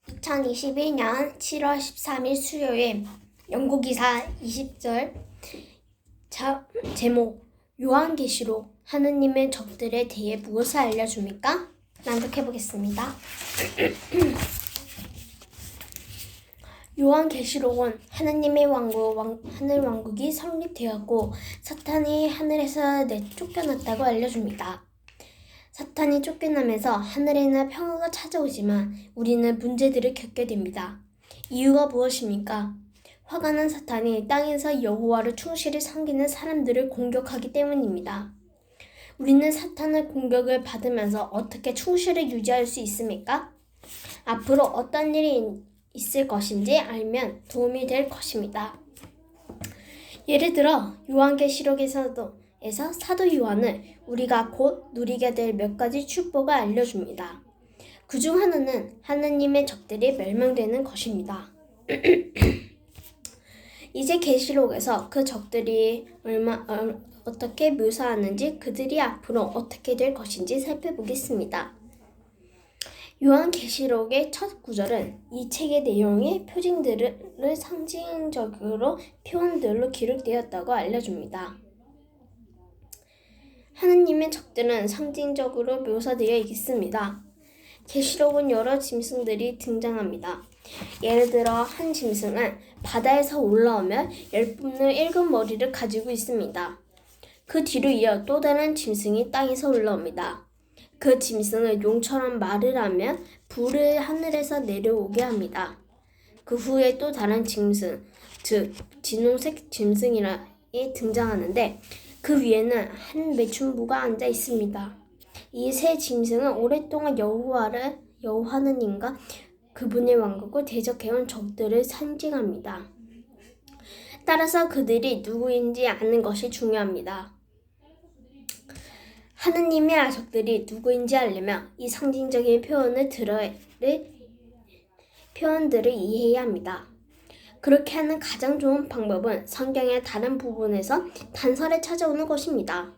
2021년 7월 13일 수요일 연구기사 20절 제목 요한계시록 하느님의 적들에 대해 무엇을 알려줍니까? 낭독해보겠습니다. 요한계시록은 하느님의 하늘 왕국이 성립되었고 사탄이 하늘에서 쫓겨났다고 알려줍니다. 사탄이 쫓겨나면서 하늘에는 평화가 찾아오지만 우리는 문제들을 겪게 됩니다. 이유가 무엇입니까? 화가 난 사탄이 땅에서 여호와를 충실히 섬기는 사람들을 공격하기 때문입니다. 우리는 사탄의 공격을 받으면서 어떻게 충실을 유지할 수 있습니까? 앞으로 어떤 일이 있을 것인지 알면 도움이 될 것입니다. 예를 들어 요한계시록에서 사도 요한은 우리가 곧 누리게 될 몇 가지 축복을 알려줍니다. 그중 하나는 하느님의 적들이 멸망되는 것입니다. 이제 계시록에서 그 적들이 어떻게 묘사하는지 그들이 앞으로 어떻게 될 것인지 살펴보겠습니다. 요한계시록의 첫 구절은 이 책의 내용의 표징들을 상징적으로 표현들로 기록되었다고 알려줍니다. 하느님의 적들은 상징적으로 묘사되어 있습니다. 계시록은 여러 짐승들이 등장합니다. 예를 들어 한 짐승은 바다에서 올라오며 열 뿔의 일곱 머리를 가지고 있습니다. 그 뒤로 이어 또 다른 짐승이 땅에서 올라옵니다. 그 짐승은 용처럼 말을 하며 불을 하늘에서 내려오게 합니다. 그 후에 또 다른 짐승, 즉 진홍색 짐승이 등장하는데 그 위에는 한 매춘부가 앉아 있습니다. 이 세 짐승은 오랫동안 여호와 하느님과 그분의 왕국을 대적해온 적들을 상징합니다. 따라서 그들이 누구인지 아는 것이 중요합니다. 하느님의 적들이 누구인지 알려면 이 상징적인 표현들을 이해해야 합니다. 그렇게 하는 가장 좋은 방법은 성경의 다른 부분에서 단서를 찾아오는 것입니다.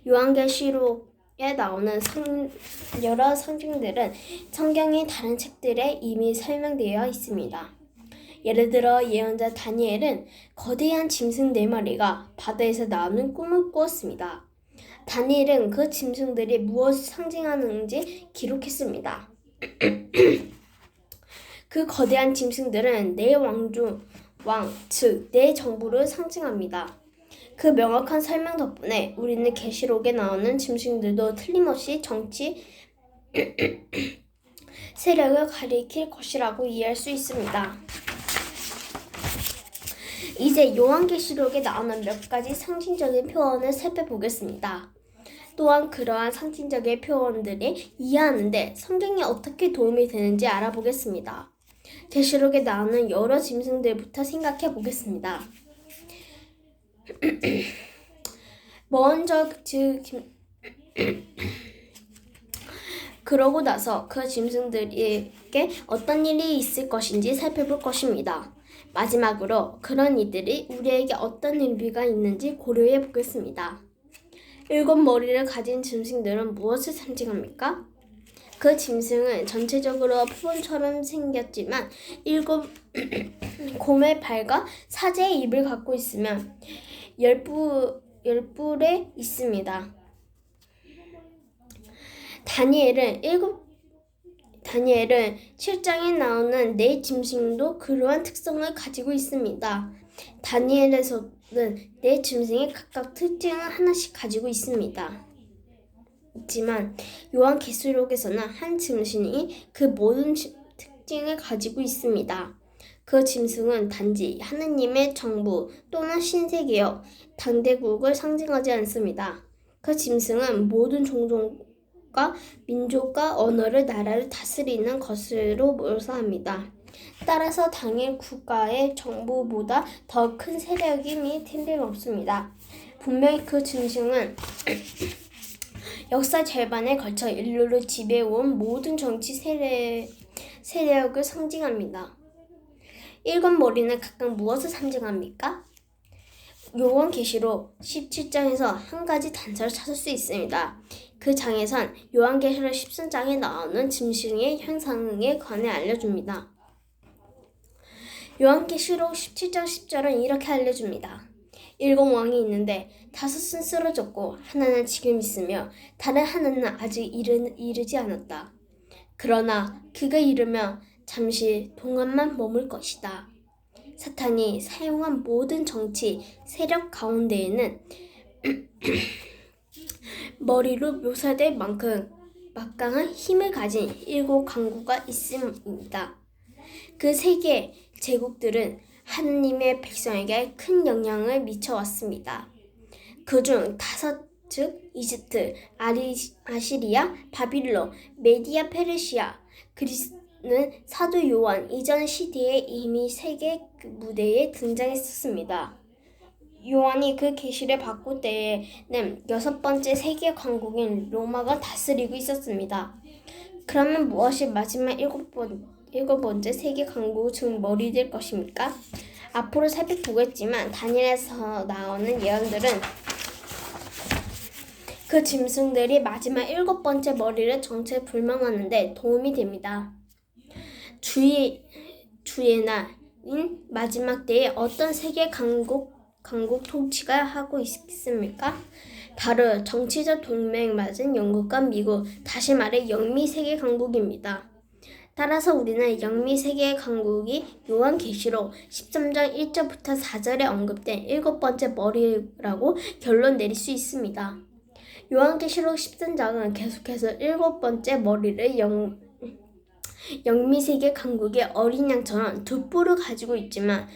요한계시록에 나오는 여러 상징들은 성경의 다른 책들에 이미 설명되어 있습니다. 예를 들어 예언자 다니엘은 거대한 짐승 4마리가 바다에서 나오는 꿈을 꾸었습니다. 다니엘은 그 짐승들이 무엇을 상징하는지 기록했습니다. 그 거대한 짐승들은 네 즉 네 정부를 상징합니다. 그 명확한 설명 덕분에 우리는 계시록에 나오는 짐승들도 틀림없이 정치 세력을 가리킬 것이라고 이해할 수 있습니다. 이제 요한계시록에 나오는 몇 가지 상징적인 표현을 살펴보겠습니다. 또한 그러한 상징적인 표현들이 이해하는데 성경이 어떻게 도움이 되는지 알아보겠습니다. 계시록에 나오는 여러 짐승들부터 생각해 보겠습니다. 먼저 그러고 나서 그 짐승들에게 어떤 일이 있을 것인지 살펴볼 것입니다. 마지막으로 그런 이들이 우리에게 어떤 의미가 있는지 고려해 보겠습니다. 7머리를 가진 짐승들은 무엇을 상징합니까? 그 짐승은 전체적으로 표본처럼 생겼지만 7곰의 발과 사제의 입을 갖고 있으며 열뿔에 있습니다. 다니엘은 7장에 나오는 네 짐승도 그러한 특성을 가지고 있습니다. 다니엘에서는 네 짐승이 각각 특징을 하나씩 가지고 있지만 요한계시록에서는 한 짐승이 그 모든 특징을 가지고 있습니다. 그 짐승은 단지 하느님의 정부 또는 신세계역, 당대국을 상징하지 않습니다. 그 짐승은 모든 종족과 민족과 언어를 나라를 다스리는 것으로 묘사합니다. 따라서 당일 국가의 정부보다 더 큰 세력임이 틀림없습니다. 분명히 그 짐승은 역사 절반에 걸쳐 인류를 지배해온 모든 정치 세력을 상징합니다. 7머리는 각각 무엇을 상징합니까? 요한계시록 17장에서 한 가지 단서를 찾을 수 있습니다. 그 장에선 요한계시록 13장에 나오는 짐승의 형상에 관해 알려줍니다. 요한계시록 17장 10절은 이렇게 알려줍니다. 7왕이 있는데 5은 쓰러졌고 하나는 지금 있으며 다른 하나는 아직 이르지 않았다. 그러나 그가 이르면 잠시 동안만 머물 것이다. 사탄이 사용한 모든 정치 세력 가운데에는 머리로 묘사될 만큼 막강한 힘을 가진 7 강국가 있습니다. 그 3개 제국들은 하느님의 백성에게 큰 영향을 미쳐왔습니다. 그중 5, 즉 이집트, 아시리아, 바빌론, 메디아 페르시아, 그리스는 사도 요한 이전 시대에 이미 세계 무대에 등장했었습니다. 요한이 그 계시를 받고 때에는 6번째 세계 강국인 로마가 다스리고 있었습니다. 그러면 무엇이 마지막 7번째 세계 강국 즉 머리 될 것입니까? 앞으로 살펴보겠지만 다니엘에서 나오는 예언들은 그 짐승들이 마지막 7번째 머리를 정체불명하는 데 도움이 됩니다. 주의 날인 마지막 때에 어떤 세계 강국 통치가 하고 있습니까? 바로 정치적 동맹 맞은 영국과 미국, 다시 말해 영미 세계 강국입니다. 따라서 우리는 영미 세계 강국이 요한계시록 13장 1절부터 4절에 언급된 7번째 머리라고 결론 내릴 수 있습니다. 요한계시록 13장은 계속해서 7번째 머리를 영미 세계 강국의 어린 양처럼 2뿔을 가지고 있지만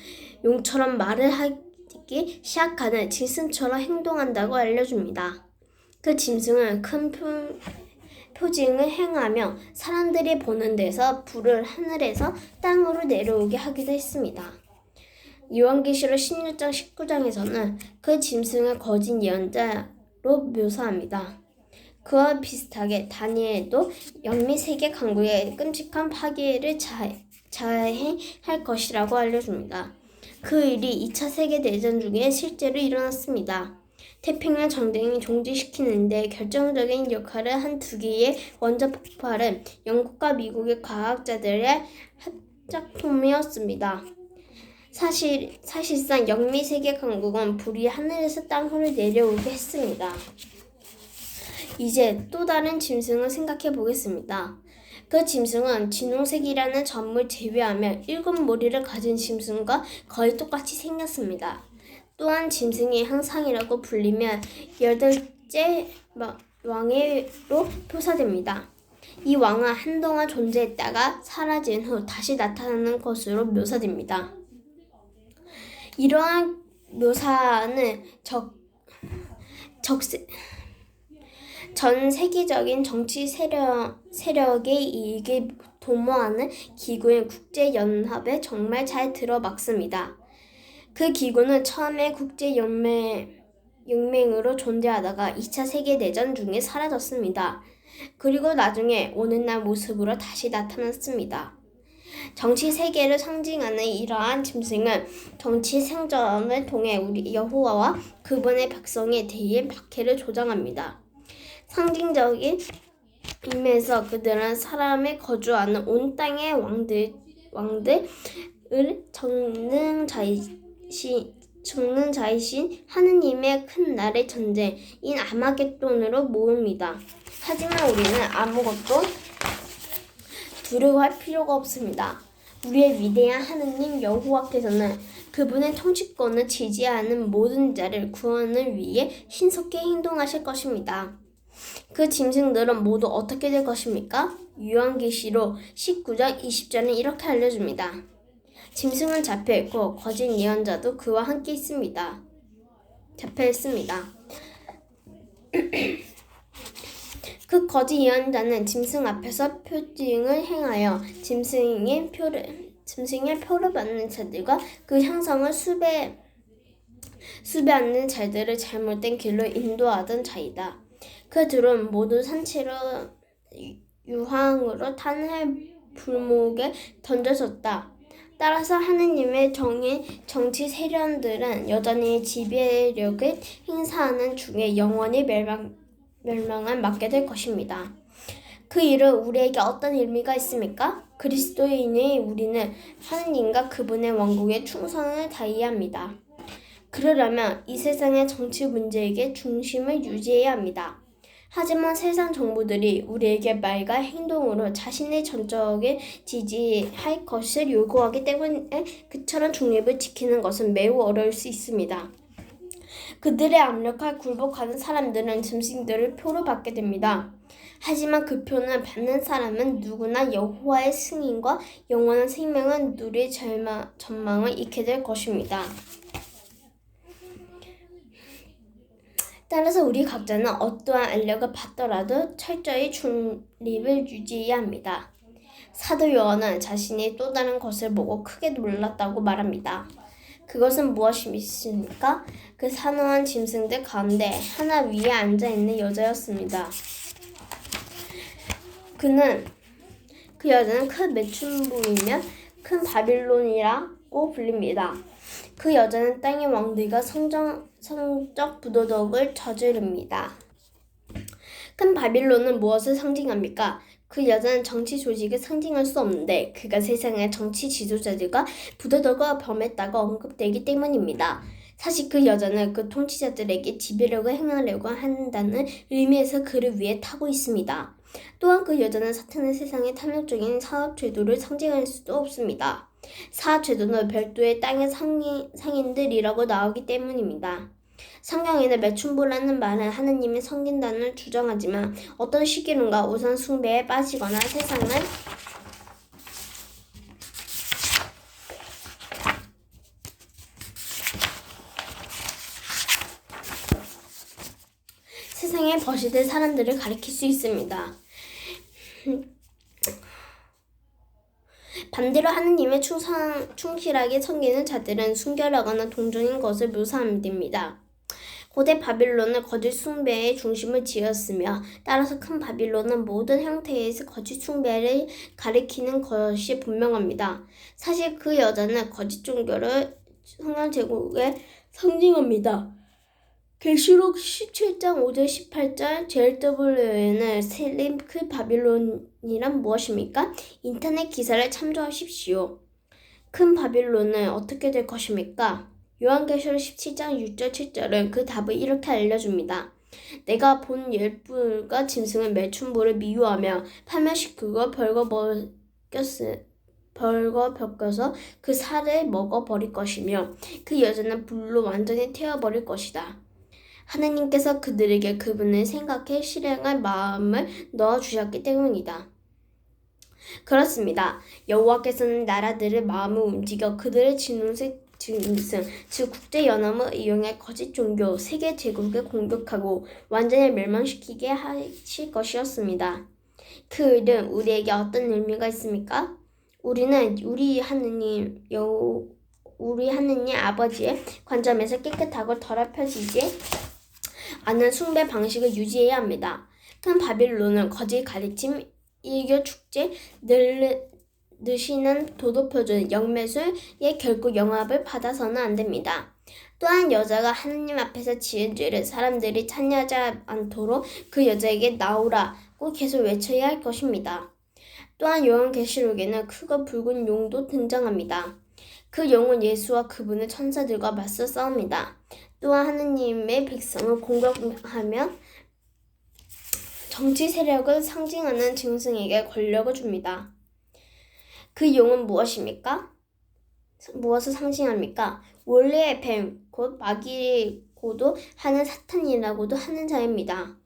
용처럼 말을 하기 시작하는 짐승처럼 행동한다고 알려줍니다. 그 짐승은 큰 표징을 행하며 사람들이 보는 데서 불을 하늘에서 땅으로 내려오게 하기도 했습니다. 요한계시록 16장 19장에서는 그 짐승을 거짓 예언자로 묘사합니다. 그와 비슷하게 다니엘도 영미 세계 강국의 끔찍한 파괴를 자행할 것이라고 알려줍니다. 그 일이 2차 세계대전 중에 실제로 일어났습니다. 태평양 전쟁이 종지시키는데 결정적인 역할을 한 2개의 원자 폭발은 영국과 미국의 과학자들의 합작품이었습니다. 사실상 영미 세계 강국은 불이 하늘에서 땅으로 내려오게 했습니다. 이제 또 다른 짐승을 생각해 보겠습니다. 그 짐승은 진홍색이라는 점을 제외하며 7머리를 가진 짐승과 거의 똑같이 생겼습니다. 또한 짐승의 형상이라고 불리며 8째 왕으로 표사됩니다. 이 왕은 한동안 존재했다가 사라진 후 다시 나타나는 것으로 묘사됩니다. 이러한 묘사는 전 세계적인 정치 세력의 이익을 도모하는 기구인 국제연합에 정말 잘 들어맞습니다. 그 기구는 처음에 국제연맹으로 존재하다가 2차 세계대전 중에 사라졌습니다. 그리고 나중에 오늘날 모습으로 다시 나타났습니다. 정치 세계를 상징하는 이러한 짐승은 정치 생존을 통해 우리 여호와와 그분의 백성에 대해 박해를 조장합니다. 상징적인 의미에서 그들은 사람이 거주하는 온 땅의 왕들을 전능자이신 하느님의 큰 날의 전쟁인 아마겟돈으로 모읍니다. 하지만 우리는 아무것도 두려워할 필요가 없습니다. 우리의 위대한 하느님 여호와께서는 그분의 통치권을 지지하는 모든 자를 구원을 위해 신속히 행동하실 것입니다. 그 짐승들은 모두 어떻게 될 것입니까? 요한계시록 19장 20절은 이렇게 알려줍니다. 짐승은 잡혀있고 거짓 예언자도 그와 함께 있습니다. 잡혀있습니다. 그 거짓 예언자는 짐승 앞에서 표징을 행하여 짐승의 표를 받는 자들과 그 형상을 수배하는 자들을 잘못된 길로 인도하던 자이다. 그들은 모두 산채로 유황으로 탄 불목에 던져졌다. 따라서 하느님의 정치 세력들은 여전히 지배력을 행사하는 중에 영원히 멸망을 맞게 될 것입니다. 그 일은 우리에게 어떤 의미가 있습니까? 그리스도인의 우리는 하느님과 그분의 왕국에 충성을 다해야 합니다. 그러려면 이 세상의 정치 문제에게 중심을 유지해야 합니다. 하지만 세상 정부들이 우리에게 말과 행동으로 자신의 전적을 지지할 것을 요구하기 때문에 그처럼 중립을 지키는 것은 매우 어려울 수 있습니다. 그들의 압력에 굴복하는 사람들은 짐승들을 표로 받게 됩니다. 하지만 그 표는 받는 사람은 누구나 여호와의 승인과 영원한 생명을 누릴 전망을 잃게 될 것입니다. 따라서 우리 각자는 어떠한 알력을 받더라도 철저히 중립을 유지해야 합니다. 사도 요한은 자신이 또 다른 것을 보고 크게 놀랐다고 말합니다. 그것은 무엇입니까? 그 산호한 짐승들 가운데 하나 위에 앉아있는 여자였습니다. 그 여자는 큰 매춘부이며 큰 바빌론이라고 불립니다. 그 여자는 땅의 왕들과 성적 부도덕을 저지릅니다. 큰 바빌론은 무엇을 상징합니까? 그 여자는 정치 조직을 상징할 수 없는데 그가 세상의 정치 지도자들과 부도덕을 범했다고 언급되기 때문입니다. 사실 그 여자는 그 통치자들에게 지배력을 행하려고 한다는 의미에서 그를 위해 타고 있습니다. 또한 그 여자는 사탄의 세상의 탐욕적인 사업제도를 상징할 수도 없습니다. 사업제도는 별도의 땅의 상인들이라고 나오기 때문입니다. 성경에는 매춘부라는 말은 하느님의 섬긴다는 주장하지만 어떤 시기론가 우상 숭배에 빠지거나 세상에 버시될 사람들을 가리킬 수 있습니다. 반대로 하느님의 충실하게 섬기는 자들은 순결하거나 동정인 것을 묘사하면 됩니다. 고대 바빌론은 거짓 숭배의 중심을 지었으며 따라서 큰 바빌론은 모든 형태에서 거짓 숭배를 가리키는 것이 분명합니다. 사실 그 여자는 거짓 종교를 성난 제국에 상징합니다. 계시록 17장 5절 18절 JW에는 셀림 그 바빌론이란 무엇입니까? 인터넷 기사를 참조하십시오. 큰 바빌론은 어떻게 될 것입니까? 요한계시록 17장 6절 7절은 그 답을 이렇게 알려줍니다. 내가 본 열불과 짐승은 매춘부를 미워하며 파멸시키고 벌거벗겨서 그 살을 먹어버릴 것이며 그 여자는 불로 완전히 태워버릴 것이다. 하느님께서 그들에게 그분을 생각해 실행할 마음을 넣어주셨기 때문이다. 그렇습니다. 여호와께서는 나라들의 마음을 움직여 그들의 짐승, 즉 국제연합을 이용해 거짓 종교, 세계 제국을 공격하고 완전히 멸망시키게 하실 것이었습니다. 그 일은 우리에게 어떤 의미가 있습니까? 우리는 우리 하느님 아버지의 관점에서 깨끗하고 더럽혀지지 않은 숭배 방식을 유지해야 합니다. 큰 바빌론은 거짓 가르침, 일교 축제, 느시는 도덕표준, 영매술에 결코 영합을 받아서는 안 됩니다. 또한 여자가 하느님 앞에서 지은 죄를 사람들이 찾냐지 않도록 그 여자에게 나오라고 계속 외쳐야 할 것입니다. 또한 요한계시록에는 크고 붉은 용도 등장합니다. 그 용은 예수와 그분의 천사들과 맞서 싸웁니다. 또한 하느님의 백성을 공격하며 정치 세력을 상징하는 짐승에게 권력을 줍니다. 그 용은 무엇입니까? 무엇을 상징합니까? 원래의 뱀, 곧 마귀고도 하는 사탄이라고도 하는 자입니다.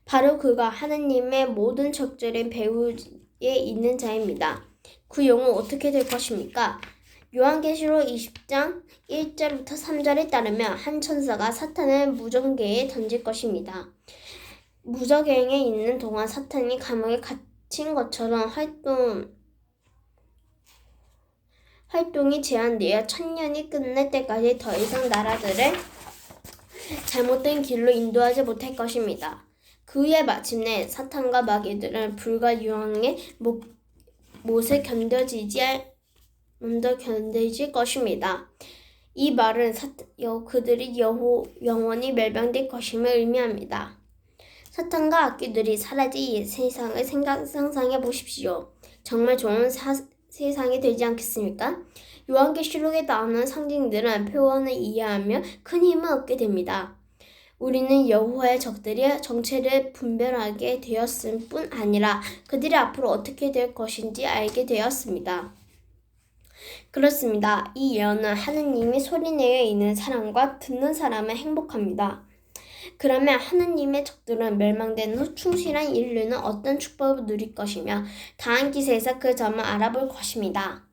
바로 그가 하느님의 모든 적절한 배후에 있는 자입니다. 그 용은 어떻게 될 것입니까? 요한계시록 20장 1절부터 3절에 따르면 한 천사가 사탄을 무전계에 던질 것입니다. 무저갱에 있는 동안 사탄이 감옥에 갇힌 것처럼 활동이 제한되어 1000년이 끝날 때까지 더 이상 나라들을 잘못된 길로 인도하지 못할 것입니다. 그 후에 마침내 사탄과 마귀들은 불과 유황의 못을 견뎌질 것입니다. 이 말은 그들이 영원히 멸망될 것임을 의미합니다. 사탄과 악귀들이 사라질 세상을 상상해 보십시오. 정말 좋은 세상이 되지 않겠습니까? 요한계시록에 나오는 상징들은 표현을 이해하며 큰 힘을 얻게 됩니다. 우리는 여호와의 적들이 정체를 분별하게 되었을 뿐 아니라 그들이 앞으로 어떻게 될 것인지 알게 되었습니다. 그렇습니다. 이 예언은 하느님이 소리내어 있는 사람과 듣는 사람은 행복합니다. 그러면 하느님의 적들은 멸망된 후 충실한 인류는 어떤 축복을 누릴 것이며 다음 기세에서 그 점을 알아볼 것입니다.